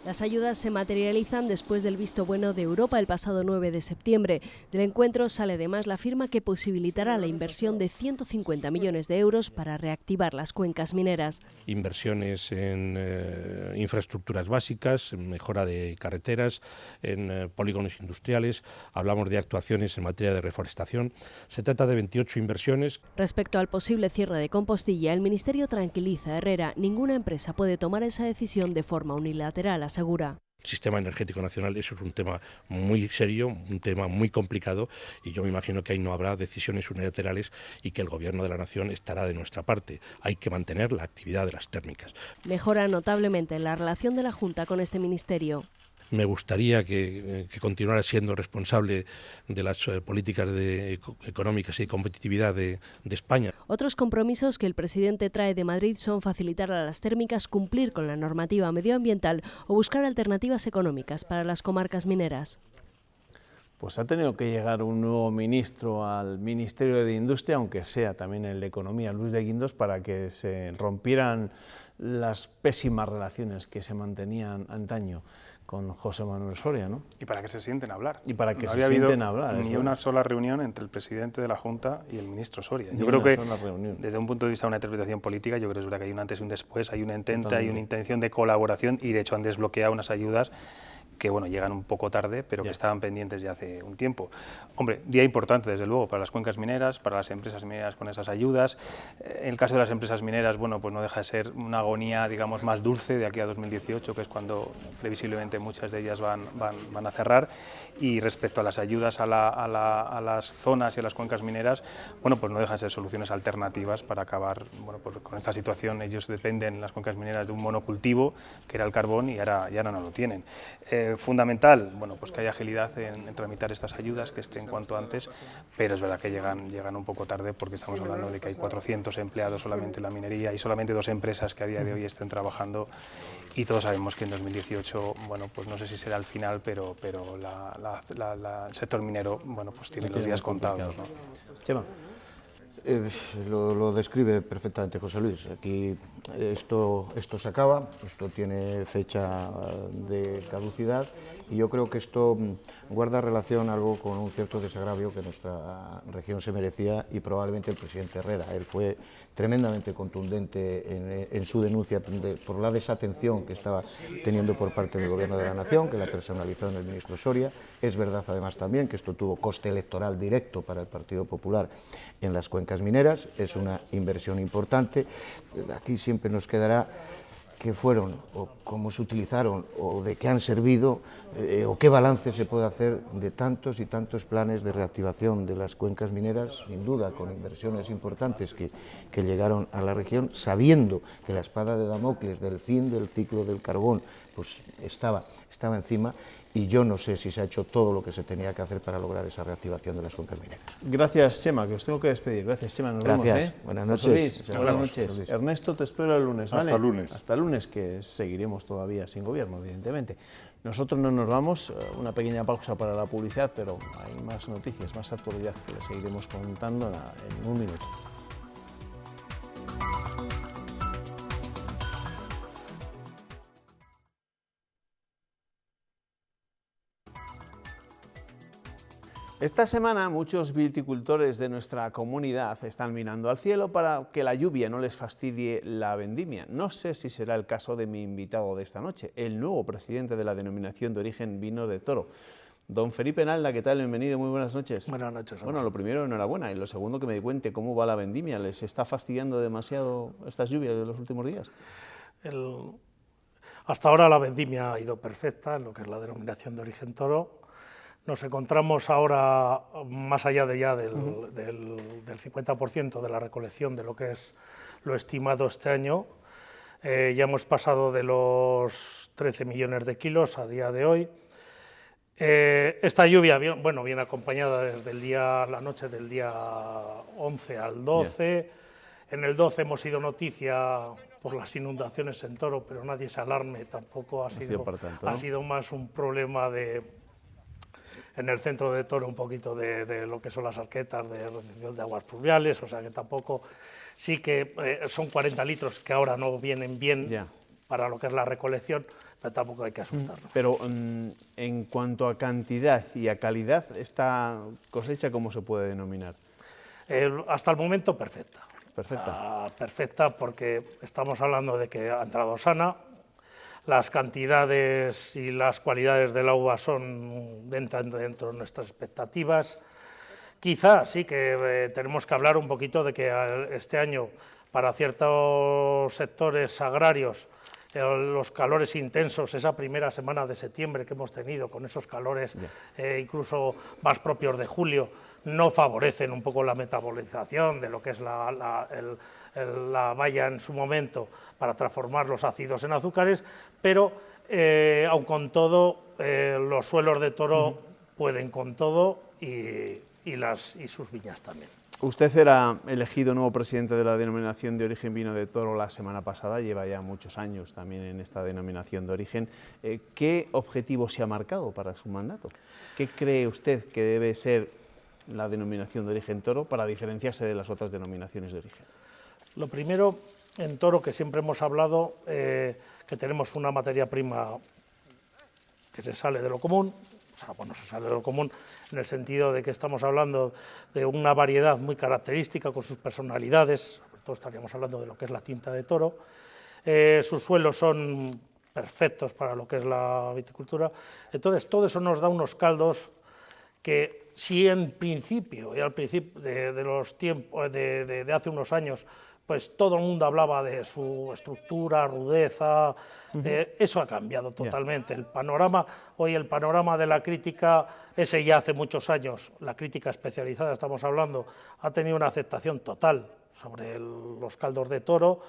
Las ayudas se materializan después del visto bueno de Europa el pasado 9 de septiembre. Del encuentro sale además la firma que posibilitará la inversión de 150 millones de euros para reactivar las cuencas mineras. Inversiones en infraestructuras básicas, en mejora de carreteras, en polígonos industriales. Hablamos de actuaciones en materia de reforestación. Se trata de 28 inversiones. Respecto al posible cierre de Compostilla, el Ministerio tranquiliza a Herrera. Ninguna empresa puede tomar esa decisión de forma unilateral, asegura. sistema energético nacional. Eso es un tema muy serio, un tema muy complicado, y yo me imagino que ahí no habrá decisiones unilaterales y que el Gobierno de la Nación estará de nuestra parte. Hay que mantener la actividad de las térmicas. Mejora notablemente la relación de la Junta con este ministerio. Me gustaría que continuara siendo responsable de las políticas económicas y de competitividad de España. Otros compromisos que el presidente trae de Madrid son facilitar a las térmicas cumplir con la normativa medioambiental o buscar alternativas económicas para las comarcas mineras. Pues ha tenido que llegar un nuevo ministro al Ministerio de Industria, aunque sea también el de Economía, Luis de Guindos, para que se rompieran las pésimas relaciones que se mantenían antaño con José Manuel Soria, ¿no? Y para que se sienten a hablar. Y para que no se sienten a hablar. Ni una sola reunión entre el presidente de la Junta y el ministro Soria. Yo creo que, desde un punto de vista de una interpretación política, yo creo que es verdad que hay un antes y un después, hay una intenta, hay una intención de colaboración, y de hecho han desbloqueado unas ayudas que bueno, llegan un poco tarde, pero que estaban pendientes ya hace un tiempo. Hombre, día importante desde luego para las cuencas mineras, para las empresas mineras con esas ayudas. En el caso de las empresas mineras, bueno, pues no deja de ser una agonía, digamos, más dulce de aquí a 2018, que es cuando previsiblemente muchas de ellas van a cerrar. Y respecto a las ayudas a las zonas y a las cuencas mineras, bueno, pues no deja de ser soluciones alternativas para acabar, bueno, pues con esta situación. Ellos dependen, las cuencas mineras, de un monocultivo, que era el carbón, y ahora no lo tienen. Fundamental, bueno, pues que haya agilidad en tramitar estas ayudas, que estén cuanto antes, pero es verdad que llegan un poco tarde, porque estamos hablando de que hay 400 empleados solamente en la minería y solamente 2 empresas que a día de hoy estén trabajando, y todos sabemos que en 2018, bueno, pues no sé si será el final, pero el sector minero, bueno, pues tiene los días contados, ¿no? Chema. Lo describe perfectamente José Luis. Aquí esto se acaba, esto tiene fecha de caducidad, y yo creo que esto guarda relación algo con un cierto desagravio que nuestra región se merecía, y probablemente el presidente Herrera. Él fue tremendamente contundente en su denuncia por la desatención que estaba teniendo por parte del Gobierno de la Nación, que la personalizó en el ministro Soria. Es verdad además también que esto tuvo coste electoral directo para el Partido Popular en las cuencas mineras, es una inversión importante. Aquí siempre nos quedará qué fueron, o cómo se utilizaron, o de qué han servido, o qué balance se puede hacer de tantos y tantos planes de reactivación de las cuencas mineras, sin duda con inversiones importantes que llegaron a la región, sabiendo que la espada de Damocles del fin del ciclo del carbón pues estaba encima. Y yo no sé si se ha hecho todo lo que se tenía que hacer para lograr esa reactivación de las cuencas mineras. Gracias, Chema, que os tengo que despedir. Gracias, Chema. Nos Gracias. vemos, ¿eh? Buenas noches. Buenas noches. Ernesto, te espero el lunes, ¿vale? Hasta el lunes. Hasta el lunes, que seguiremos todavía sin gobierno, evidentemente. Nosotros no nos vamos, una pequeña pausa para la publicidad, pero hay más noticias, más actualidad que les seguiremos contando en un minuto. Esta semana muchos viticultores de nuestra comunidad están mirando al cielo para que la lluvia no les fastidie la vendimia. No sé si será el caso de mi invitado de esta noche, el nuevo presidente de la Denominación de Origen Vinos de Toro. Don Felipe Nalda, ¿qué tal? Bienvenido, muy buenas noches. Buenas noches. Bueno, lo primero, enhorabuena, y lo segundo, que me cuente cómo va la vendimia. ¿Les está fastidiando demasiado estas lluvias de los últimos días? Hasta ahora la vendimia ha ido perfecta en lo que es la Denominación de Origen Toro. Nos encontramos ahora más allá del 50% de la recolección de lo que es lo estimado este año. Ya hemos pasado de los 13 millones de kilos a día de hoy. Esta lluvia viene acompañada desde la noche del día 11 al 12. En el 12 hemos sido noticia por las inundaciones en Toro, pero nadie se alarme, tampoco ha sido más un problema en el centro de Toro, un poquito de lo que son las arquetas de retención de aguas pluviales, o sea que tampoco, sí que son 40 litros que ahora no vienen bien para lo que es la recolección, pero tampoco hay que asustarnos. Pero en cuanto a cantidad y a calidad, ¿esta cosecha cómo se puede denominar? Hasta el momento perfecta. Perfecta, porque estamos hablando de que ha entrado sana. Las cantidades y las cualidades del uva entran dentro de nuestras expectativas. Quizá sí que tenemos que hablar un poquito de que este año para ciertos sectores agrarios los calores intensos, esa primera semana de septiembre que hemos tenido, con esos calores incluso más propios de julio, no favorecen un poco la metabolización de lo que es la valla en su momento para transformar los ácidos en azúcares, pero aun con todo, los suelos de toro pueden con todo y sus viñas también. Usted era elegido nuevo presidente de la denominación de origen vino de toro la semana pasada, lleva ya muchos años también en esta denominación de origen. ¿Qué objetivo se ha marcado para su mandato? ¿Qué cree usted que debe ser la denominación de origen toro para diferenciarse de las otras denominaciones de origen? Lo primero, en toro, que siempre hemos hablado, que tenemos una materia prima que se sale de lo común. O sea, bueno, se sale de lo común en el sentido de que estamos hablando de una variedad muy característica con sus personalidades, sobre todo estaríamos hablando de lo que es la tinta de toro. Sus suelos son perfectos para lo que es la viticultura. Entonces, todo eso nos da unos caldos que, si en principio, y al principio de los tiempos de hace unos años, pues todo el mundo hablaba de su estructura, rudeza, eso ha cambiado totalmente. El panorama de la crítica, ese ya hace muchos años, la crítica especializada, estamos hablando, ha tenido una aceptación total sobre los caldos de toro,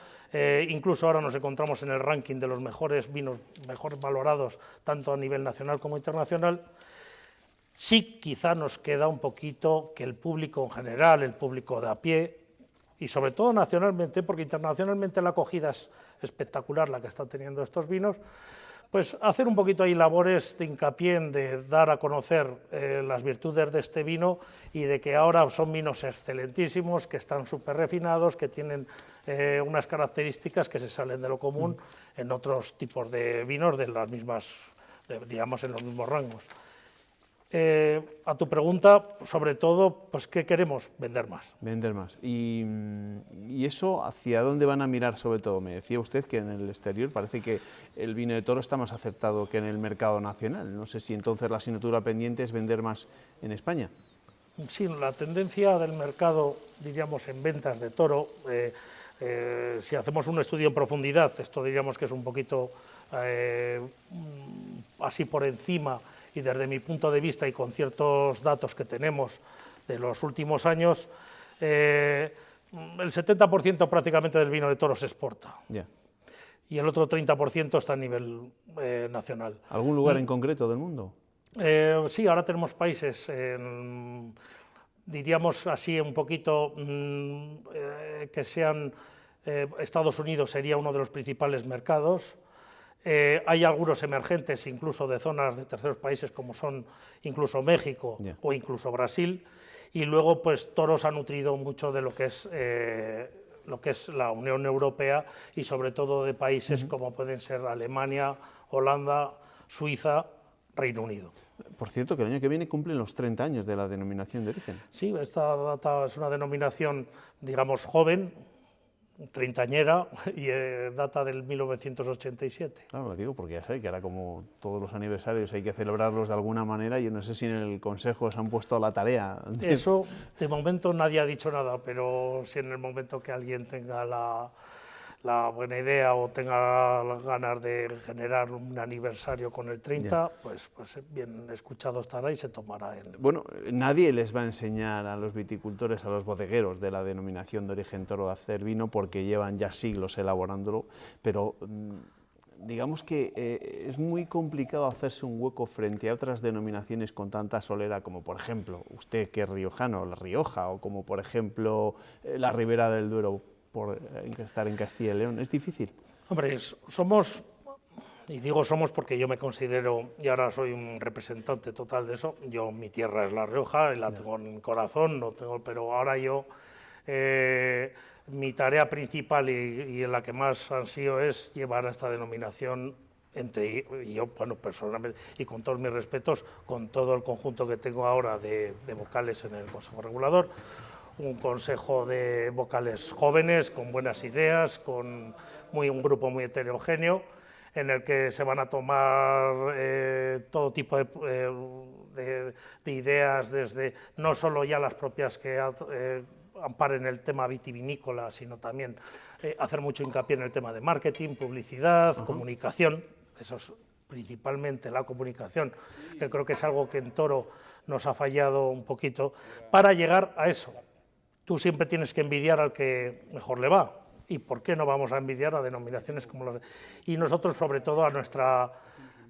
incluso ahora nos encontramos en el ranking de los mejores vinos, mejor valorados, tanto a nivel nacional como internacional. Sí, quizá nos queda un poquito que el público en general, el público de a pie, y sobre todo nacionalmente, porque internacionalmente la acogida es espectacular la que están teniendo estos vinos, pues hacer un poquito ahí labores de hincapié en de dar a conocer las virtudes de este vino y de que ahora son vinos excelentísimos, que están súper refinados, que tienen unas características que se salen de lo común en otros tipos de vinos de las mismas, digamos, en los mismos rangos. A tu pregunta, sobre todo, pues ¿qué queremos? Vender más. Vender más. ¿Y eso hacia dónde van a mirar sobre todo? Me decía usted que en el exterior parece que el vino de toro está más aceptado que en el mercado nacional. No sé si entonces la asignatura pendiente es vender más en España. Sí, la tendencia del mercado, diríamos, en ventas de toro, si hacemos un estudio en profundidad, esto diríamos que es un poquito así por encima, y desde mi punto de vista y con ciertos datos que tenemos de los últimos años, el 70% prácticamente del vino de toro se exporta. Yeah. Y el otro 30% está a nivel nacional. ¿Algún lugar en concreto del mundo? Sí, ahora tenemos países, diríamos así un poquito, que sean, Estados Unidos sería uno de los principales mercados. Hay algunos emergentes, incluso de zonas de terceros países, como son incluso México o incluso Brasil, y luego pues toros ha nutrido mucho de lo que es la Unión Europea y sobre todo de países como pueden ser Alemania, Holanda, Suiza, Reino Unido. Por cierto, que el año que viene cumplen los 30 años de la denominación de origen. Sí, esta data es una denominación, digamos, joven, treintañera, y data del 1987. Claro, lo digo porque ya sé que ahora como todos los aniversarios hay que celebrarlos de alguna manera, yo no sé si en el Consejo se han puesto a la tarea. Eso, de momento nadie ha dicho nada, pero si en el momento que alguien tenga la buena idea o tenga las ganas de generar un aniversario con el 30, pues bien escuchado estará y se tomará. Bueno, nadie les va a enseñar a los viticultores, a los bodegueros de la denominación de origen toro a hacer vino porque llevan ya siglos elaborándolo, pero digamos que es muy complicado hacerse un hueco frente a otras denominaciones con tanta solera como, por ejemplo, usted que es riojano, La Rioja, o como, por ejemplo, la Ribera del Duero, por estar en Castilla y León. ¿Es difícil? Hombre, somos, y digo somos porque yo me considero, y ahora soy un representante total de eso, mi tierra es La Rioja, y la tengo en el corazón, pero ahora mi tarea principal y en la que más ansío es llevar a esta denominación bueno, personalmente, y con todos mis respetos, con todo el conjunto que tengo ahora de vocales en el Consejo Regulador, un consejo de vocales jóvenes, con buenas ideas, con un grupo muy heterogéneo, en el que se van a tomar todo tipo de ideas, desde no solo ya las propias que amparen el tema vitivinícola, sino también hacer mucho hincapié en el tema de marketing, publicidad, comunicación, eso es principalmente la comunicación, que creo que es algo que en Toro nos ha fallado un poquito, para llegar a eso. Tú siempre tienes que envidiar al que mejor le va, y ¿por qué no vamos a envidiar a denominaciones como las de... Y nosotros, sobre todo, a nuestra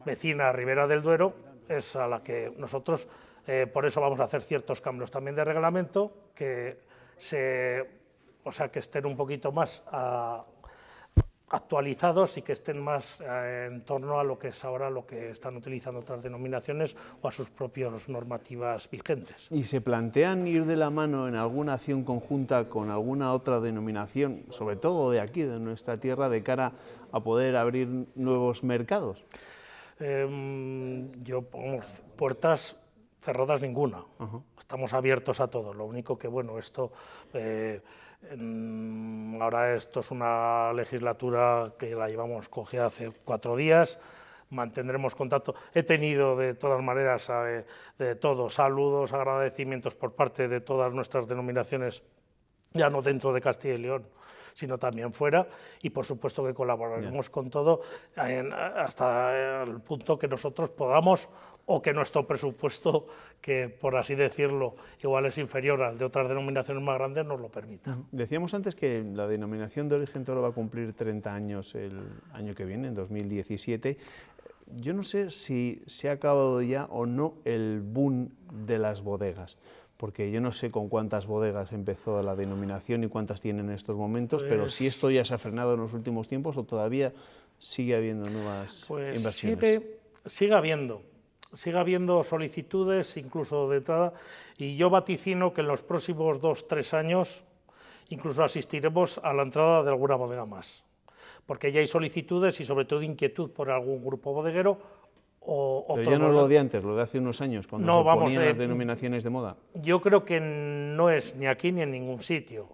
vecina Ribera del Duero, es a la que nosotros, por eso vamos a hacer ciertos cambios también de reglamento, que estén un poquito más actualizados y que estén más en torno a lo que es ahora lo que están utilizando otras denominaciones o a sus propias normativas vigentes. ¿Y se plantean ir de la mano en alguna acción conjunta con alguna otra denominación, sobre todo de aquí, de nuestra tierra, de cara a poder abrir nuevos mercados? Puertas cerradas ninguna. Estamos abiertos a todo. Lo único que, bueno, ahora esto es una legislatura que la llevamos cogida hace 4 días, mantendremos contacto. He tenido de todas maneras de todos saludos, agradecimientos por parte de todas nuestras denominaciones, ya no dentro de Castilla y León, sino también fuera, y por supuesto que colaboraremos con todo hasta el punto que nosotros podamos, o que nuestro presupuesto, que por así decirlo igual es inferior al de otras denominaciones más grandes, nos lo permita. Decíamos antes que la denominación de origen Toro va a cumplir 30 años el año que viene, en 2017. Yo no sé si se ha acabado ya o no el boom de las bodegas, porque yo no sé con cuántas bodegas empezó la denominación y cuántas tienen en estos momentos, pero si esto ya se ha frenado en los últimos tiempos o todavía sigue habiendo nuevas inversiones. Sigue habiendo solicitudes incluso de entrada, y yo vaticino que en los próximos 2-3 años incluso asistiremos a la entrada de alguna bodega más, porque ya hay solicitudes y sobre todo inquietud por algún grupo bodeguero. Pero ya no lo de antes, lo de hace unos años, cuando se ponían las denominaciones de moda. Yo creo que no es ni aquí ni en ningún sitio.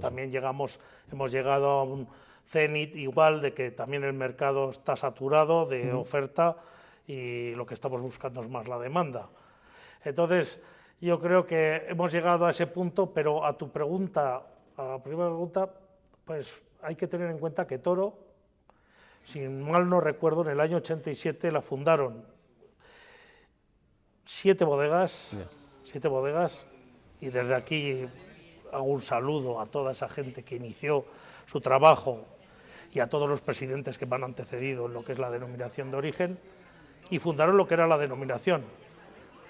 También hemos llegado a un cenit igual de que también el mercado está saturado de oferta y lo que estamos buscando es más la demanda. Entonces, yo creo que hemos llegado a ese punto, pero a tu pregunta, a la primera pregunta, pues hay que tener en cuenta que Toro, si mal no recuerdo, en el año 87 la fundaron 7 bodegas, y desde aquí hago un saludo a toda esa gente que inició su trabajo y a todos los presidentes que me han antecedido en lo que es la denominación de origen, y fundaron lo que era la denominación.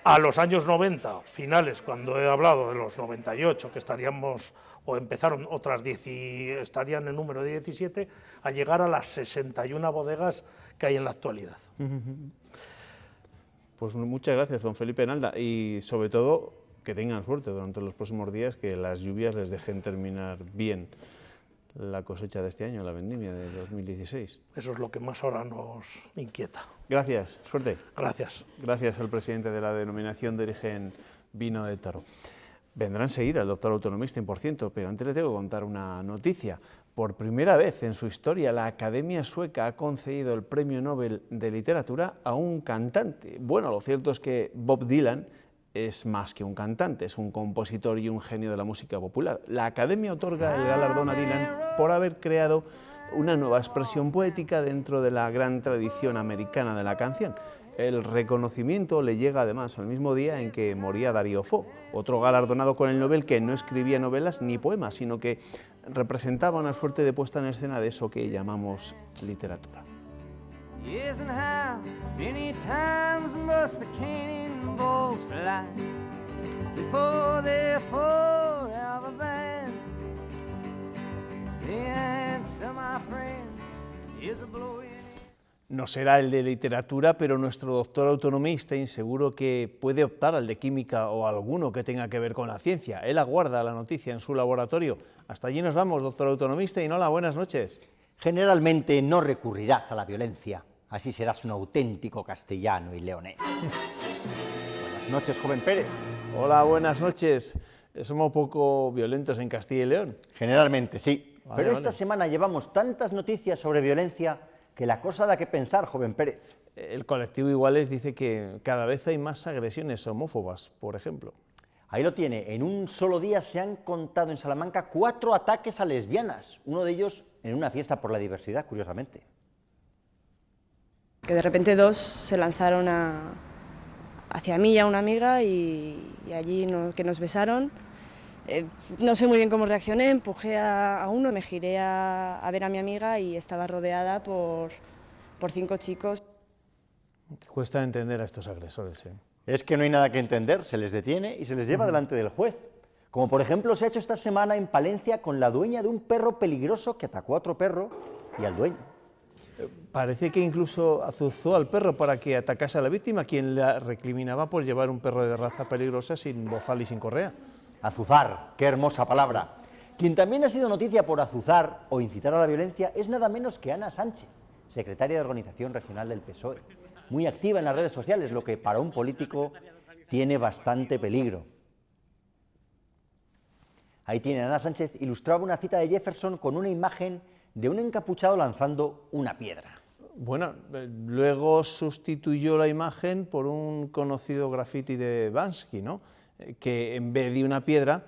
A los años 90, finales, cuando he hablado de los 98, que estaríamos, o empezaron otras 10 y estarían en número de 17, a llegar a las 61 bodegas que hay en la actualidad. Pues muchas gracias, don Felipe Nalda, y sobre todo que tengan suerte durante los próximos días, que las lluvias les dejen terminar bien la cosecha de este año, la vendimia de 2016. Eso es lo que más ahora nos inquieta. Gracias, suerte. Gracias. Gracias al presidente de la denominación de origen Vino de Toro. Vendrá enseguida el doctor autonomista, por ciento, pero antes le tengo que contar una noticia. Por primera vez en su historia, la Academia Sueca ha concedido el Premio Nobel de Literatura a un cantante. Bueno, lo cierto es que Bob Dylan es más que un cantante, es un compositor y un genio de la música popular. La Academia otorga el galardón a Dylan por haber creado una nueva expresión poética dentro de la gran tradición americana de la canción. El reconocimiento le llega además al mismo día en que moría Darío Fo, otro galardonado con el Nobel que no escribía novelas ni poemas, sino que representaba una suerte de puesta en escena de eso que llamamos literatura. No será el de literatura, pero nuestro doctor autonomista seguro que puede optar al de química o alguno que tenga que ver con la ciencia. Él aguarda la noticia en su laboratorio. Hasta allí nos vamos, doctor autonomista, y hola, buenas noches. Generalmente no recurrirás a la violencia, así serás un auténtico castellano y leonés. Buenas noches, joven Pérez. Hola, buenas noches. ¿Somos poco violentos en Castilla y León? Generalmente sí, vale, pero esta semana llevamos tantas noticias sobre violencia que la cosa da que pensar, joven Pérez. El colectivo Iguales dice que cada vez hay más agresiones homófobas, por ejemplo. Ahí lo tiene, en un solo día se han contado en Salamanca 4 ataques a lesbianas, uno de ellos en una fiesta por la diversidad, curiosamente. Que de repente 2 se lanzaron hacia mí y a una amiga y allí que nos besaron. No sé muy bien cómo reaccioné, empujé a uno, me giré a ver a mi amiga y estaba rodeada por 5 chicos. Cuesta entender a estos agresores, ¿eh? Es que no hay nada que entender, se les detiene y se les lleva delante del juez. Como por ejemplo se ha hecho esta semana en Palencia con la dueña de un perro peligroso que atacó a otro perro y al dueño. Parece que incluso azuzó al perro para que atacase a la víctima, quien la recriminaba por llevar un perro de raza peligrosa sin bozal y sin correa. Azuzar, qué hermosa palabra. Quien también ha sido noticia por azuzar o incitar a la violencia es nada menos que Ana Sánchez, secretaria de Organización Regional del PSOE, muy activa en las redes sociales, lo que para un político tiene bastante peligro. Ahí tiene Ana Sánchez, ilustraba una cita de Jefferson con una imagen de un encapuchado lanzando una piedra. Bueno, luego sustituyó la imagen por un conocido graffiti de Bansky, ¿no? Que en vez de una piedra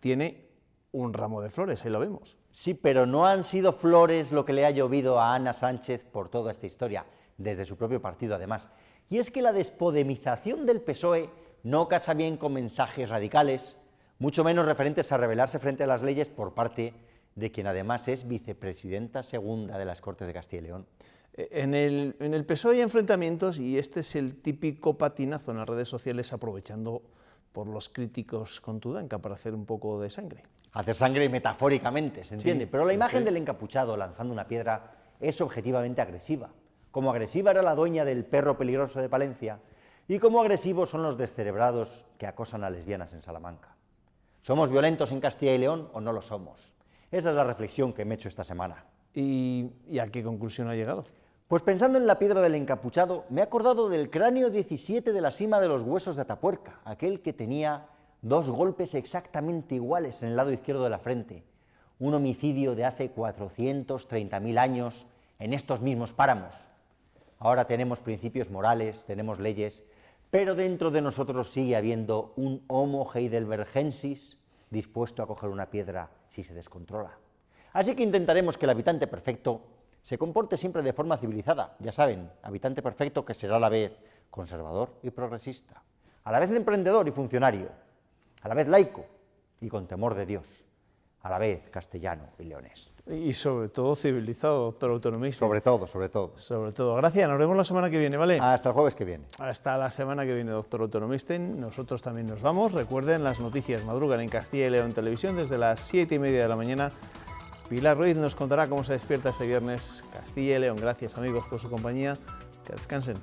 tiene un ramo de flores, ahí lo vemos. Sí, pero no han sido flores lo que le ha llovido a Ana Sánchez por toda esta historia, desde su propio partido además. Y es que la despodemización del PSOE no casa bien con mensajes radicales, mucho menos referentes a rebelarse frente a las leyes por parte de quien además es vicepresidenta segunda de las Cortes de Castilla y León. En el PSOE hay enfrentamientos y este es el típico patinazo en las redes sociales aprovechando por los críticos con Tudanca para hacer un poco de sangre. Hacer sangre metafóricamente, se entiende, Sí, pero la imagen sí. del encapuchado lanzando una piedra es objetivamente agresiva. Como agresiva era la dueña del perro peligroso de Palencia y como agresivos son los descerebrados que acosan a lesbianas en Salamanca. ¿Somos violentos en Castilla y León o no lo somos? Esa es la reflexión que me he hecho esta semana. ¿Y a qué conclusión ha llegado? Pues pensando en la piedra del encapuchado, me he acordado del cráneo 17 de la sima de los huesos de Atapuerca, aquel que tenía 2 golpes exactamente iguales en el lado izquierdo de la frente. Un homicidio de hace 430.000 años en estos mismos páramos. Ahora tenemos principios morales, tenemos leyes, pero dentro de nosotros sigue habiendo un Homo heidelbergensis dispuesto a coger una piedra si se descontrola. Así que intentaremos que el habitante perfecto se comporte siempre de forma civilizada, ya saben, habitante perfecto que será a la vez conservador y progresista, a la vez emprendedor y funcionario, a la vez laico y con temor de Dios, a la vez castellano y leonés. Y sobre todo civilizado, doctor autonomista. Sobre todo, sobre todo. Sobre todo. Gracias, nos vemos la semana que viene, ¿vale? Hasta el jueves que viene. Hasta la semana que viene, doctor autonomista. Nosotros también nos vamos. Recuerden, las noticias madrugan en Castilla y León Televisión desde las 7:30 de la mañana. Pilar Ruiz nos contará cómo se despierta este viernes Castilla y León. Gracias, amigos, por su compañía. Que descansen.